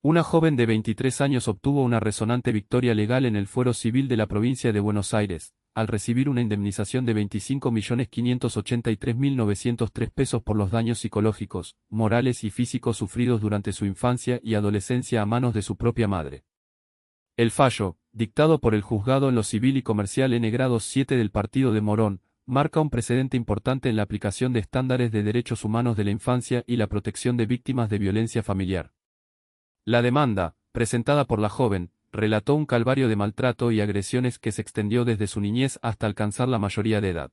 Una joven de 23 años obtuvo una resonante victoria legal en el Fuero Civil de la provincia de Buenos Aires, al recibir una indemnización de 25.583.903 pesos por los daños psicológicos, morales y físicos sufridos durante su infancia y adolescencia a manos de su propia madre. El fallo, dictado por el juzgado en lo civil y comercial N grado 7 del partido de Morón, marca un precedente importante en la aplicación de estándares de derechos humanos de la infancia y la protección de víctimas de violencia familiar. La demanda, presentada por la joven, relató un calvario de maltrato y agresiones que se extendió desde su niñez hasta alcanzar la mayoría de edad.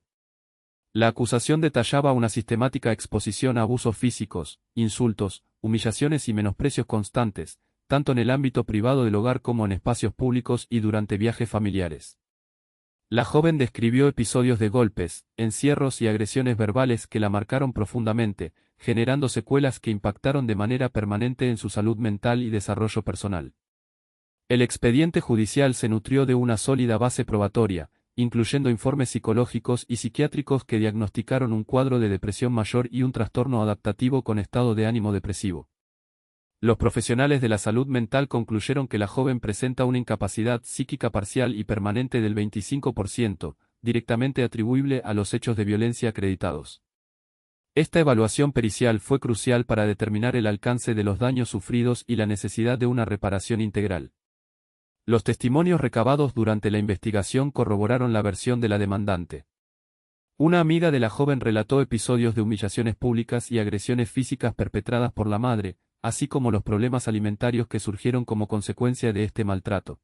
La acusación detallaba una sistemática exposición a abusos físicos, insultos, humillaciones y menosprecios constantes, tanto en el ámbito privado del hogar como en espacios públicos y durante viajes familiares. La joven describió episodios de golpes, encierros y agresiones verbales que la marcaron profundamente, generando secuelas que impactaron de manera permanente en su salud mental y desarrollo personal. El expediente judicial se nutrió de una sólida base probatoria, incluyendo informes psicológicos y psiquiátricos que diagnosticaron un cuadro de depresión mayor y un trastorno adaptativo con estado de ánimo depresivo. Los profesionales de la salud mental concluyeron que la joven presenta una incapacidad psíquica parcial y permanente del 25%, directamente atribuible a los hechos de violencia acreditados. Esta evaluación pericial fue crucial para determinar el alcance de los daños sufridos y la necesidad de una reparación integral. Los testimonios recabados durante la investigación corroboraron la versión de la demandante. Una amiga de la joven relató episodios de humillaciones públicas y agresiones físicas perpetradas por la madre, así como los problemas alimentarios que surgieron como consecuencia de este maltrato.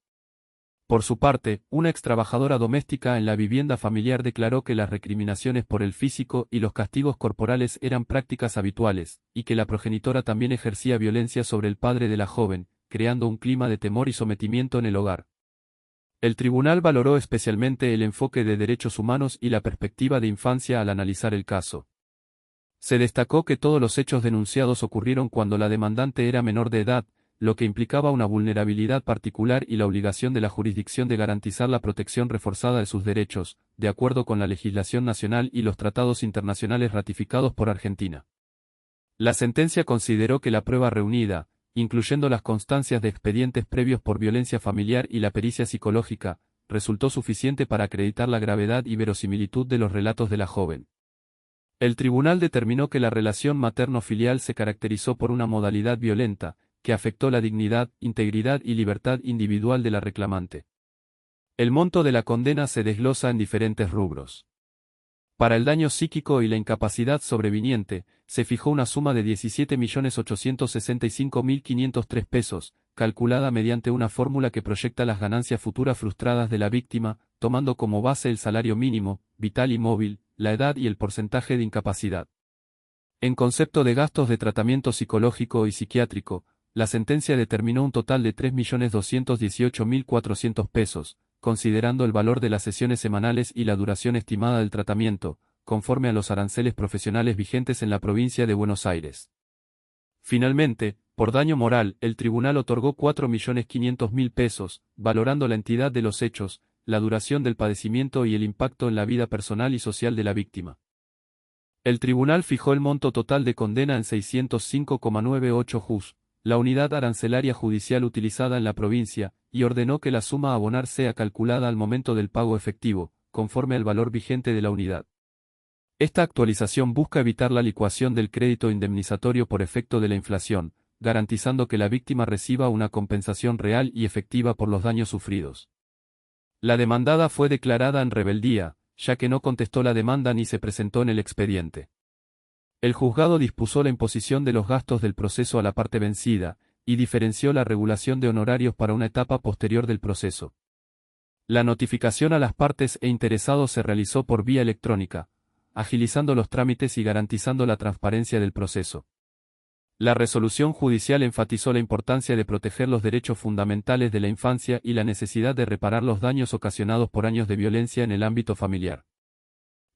Por su parte, una extrabajadora doméstica en la vivienda familiar declaró que las recriminaciones por el físico y los castigos corporales eran prácticas habituales, y que la progenitora también ejercía violencia sobre el padre de la joven, creando un clima de temor y sometimiento en el hogar. El tribunal valoró especialmente el enfoque de derechos humanos y la perspectiva de infancia al analizar el caso. Se destacó que todos los hechos denunciados ocurrieron cuando la demandante era menor de edad, lo que implicaba una vulnerabilidad particular y la obligación de la jurisdicción de garantizar la protección reforzada de sus derechos, de acuerdo con la legislación nacional y los tratados internacionales ratificados por Argentina. La sentencia consideró que la prueba reunida, incluyendo las constancias de expedientes previos por violencia familiar y la pericia psicológica, resultó suficiente para acreditar la gravedad y verosimilitud de los relatos de la joven. El tribunal determinó que la relación materno-filial se caracterizó por una modalidad violenta, que afectó la dignidad, integridad y libertad individual de la reclamante. El monto de la condena se desglosa en diferentes rubros. Para el daño psíquico y la incapacidad sobreviniente, se fijó una suma de 17.865.503 pesos, calculada mediante una fórmula que proyecta las ganancias futuras frustradas de la víctima, tomando como base el salario mínimo, vital y móvil, la edad y el porcentaje de incapacidad. En concepto de gastos de tratamiento psicológico y psiquiátrico, la sentencia determinó un total de 3.218.400 pesos, considerando el valor de las sesiones semanales y la duración estimada del tratamiento, conforme a los aranceles profesionales vigentes en la provincia de Buenos Aires. Finalmente, por daño moral, el tribunal otorgó 4.500.000 pesos, valorando la entidad de los hechos, la duración del padecimiento y el impacto en la vida personal y social de la víctima. El tribunal fijó el monto total de condena en 605,98 juz, la unidad arancelaria judicial utilizada en la provincia, y ordenó que la suma a abonar sea calculada al momento del pago efectivo, conforme al valor vigente de la unidad. Esta actualización busca evitar la licuación del crédito indemnizatorio por efecto de la inflación, garantizando que la víctima reciba una compensación real y efectiva por los daños sufridos. La demandada fue declarada en rebeldía, ya que no contestó la demanda ni se presentó en el expediente. El juzgado dispuso la imposición de los gastos del proceso a la parte vencida, y diferenció la regulación de honorarios para una etapa posterior del proceso. La notificación a las partes e interesados se realizó por vía electrónica, agilizando los trámites y garantizando la transparencia del proceso. La resolución judicial enfatizó la importancia de proteger los derechos fundamentales de la infancia y la necesidad de reparar los daños ocasionados por años de violencia en el ámbito familiar.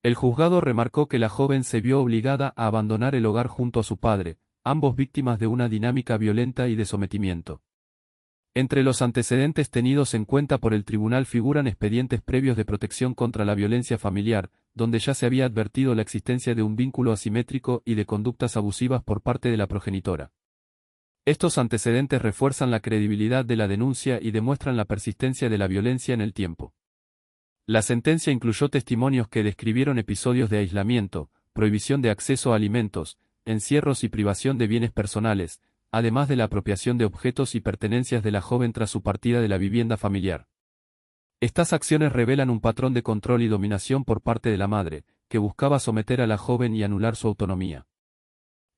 El juzgado remarcó que la joven se vio obligada a abandonar el hogar junto a su padre, ambos víctimas de una dinámica violenta y de sometimiento. Entre los antecedentes tenidos en cuenta por el tribunal figuran expedientes previos de protección contra la violencia familiar, donde ya se había advertido la existencia de un vínculo asimétrico y de conductas abusivas por parte de la progenitora. Estos antecedentes refuerzan la credibilidad de la denuncia y demuestran la persistencia de la violencia en el tiempo. La sentencia incluyó testimonios que describieron episodios de aislamiento, prohibición de acceso a alimentos, encierros y privación de bienes personales, además de la apropiación de objetos y pertenencias de la joven tras su partida de la vivienda familiar. Estas acciones revelan un patrón de control y dominación por parte de la madre, que buscaba someter a la joven y anular su autonomía.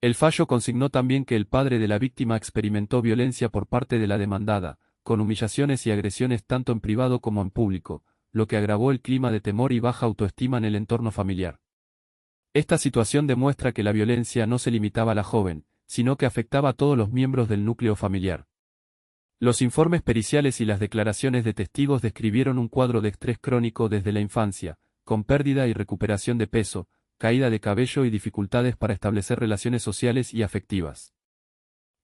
El fallo consignó también que el padre de la víctima experimentó violencia por parte de la demandada, con humillaciones y agresiones tanto en privado como en público, lo que agravó el clima de temor y baja autoestima en el entorno familiar. Esta situación demuestra que la violencia no se limitaba a la joven, sino que afectaba a todos los miembros del núcleo familiar. Los informes periciales y las declaraciones de testigos describieron un cuadro de estrés crónico desde la infancia, con pérdida y recuperación de peso, caída de cabello y dificultades para establecer relaciones sociales y afectivas.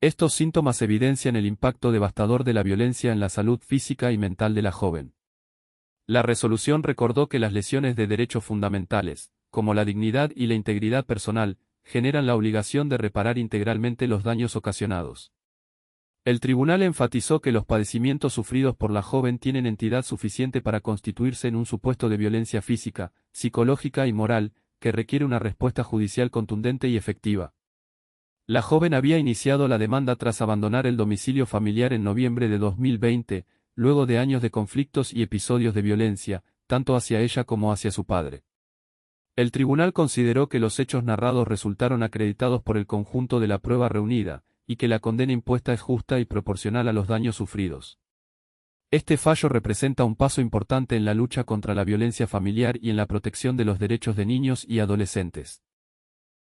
Estos síntomas evidencian el impacto devastador de la violencia en la salud física y mental de la joven. La resolución recordó que las lesiones de derechos fundamentales, como la dignidad y la integridad personal, generan la obligación de reparar integralmente los daños ocasionados. El tribunal enfatizó que los padecimientos sufridos por la joven tienen entidad suficiente para constituirse en un supuesto de violencia física, psicológica y moral, que requiere una respuesta judicial contundente y efectiva. La joven había iniciado la demanda tras abandonar el domicilio familiar en noviembre de 2020, luego de años de conflictos y episodios de violencia, tanto hacia ella como hacia su padre. El tribunal consideró que los hechos narrados resultaron acreditados por el conjunto de la prueba reunida, y que la condena impuesta es justa y proporcional a los daños sufridos. Este fallo representa un paso importante en la lucha contra la violencia familiar y en la protección de los derechos de niños y adolescentes.